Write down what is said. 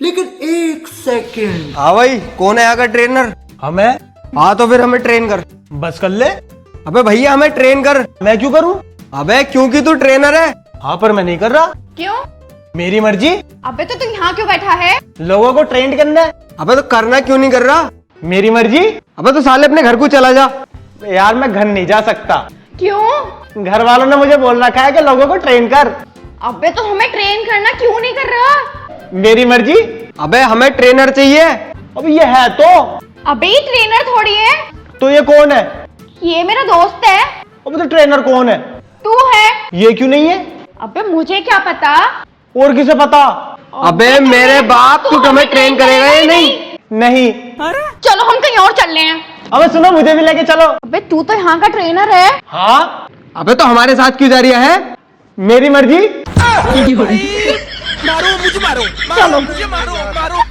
लेकिन एक सेकंड। हाँ भाई, कौन है आगे ट्रेनर? हमें हाँ तो फिर हमें ट्रेन कर। बस कर ले। अबे भैया हमें ट्रेन कर। मैं क्यों करूं? अबे क्योंकि तू ट्रेनर है। हाँ पर मैं नहीं कर रहा। क्यों? मेरी मर्जी। अबे तो तू यहाँ क्यों बैठा है? लोगों को ट्रेंड करना है। अबे तो करना क्यों नहीं कर रहा? मेरी मर्जी। अबे तो साले अपने घर को चला जा। यार मैं घर नहीं जा सकता। क्यों? घर वालों ने मुझे बोल रखा है कि लोगों को ट्रेन कर। अबे तो हमें ट्रेन करना क्यों नहीं कर रहा? मेरी मर्जी। अबे हमें ट्रेनर चाहिए। अब ये है तो। अबे ये ट्रेनर थोड़ी है, तो ये कौन है? ये मेरा दोस्त है। अब तो ट्रेनर कौन है? तू है। ये क्यों नहीं है? अबे मुझे क्या पता? और किसे पता? अबे मेरे बाप, तू हमें ट्रेन करेगा या नहीं? नहीं। चलो हम कहीं और चल रहे हैं। अबे सुनो, मुझे भी लेके चलो। अबे तू तो यहाँ का ट्रेनर है। हाँ अबे तो हमारे साथ क्यों जा रही है? मेरी मर्जी। मारो मुझे, मारो मुझे, मारो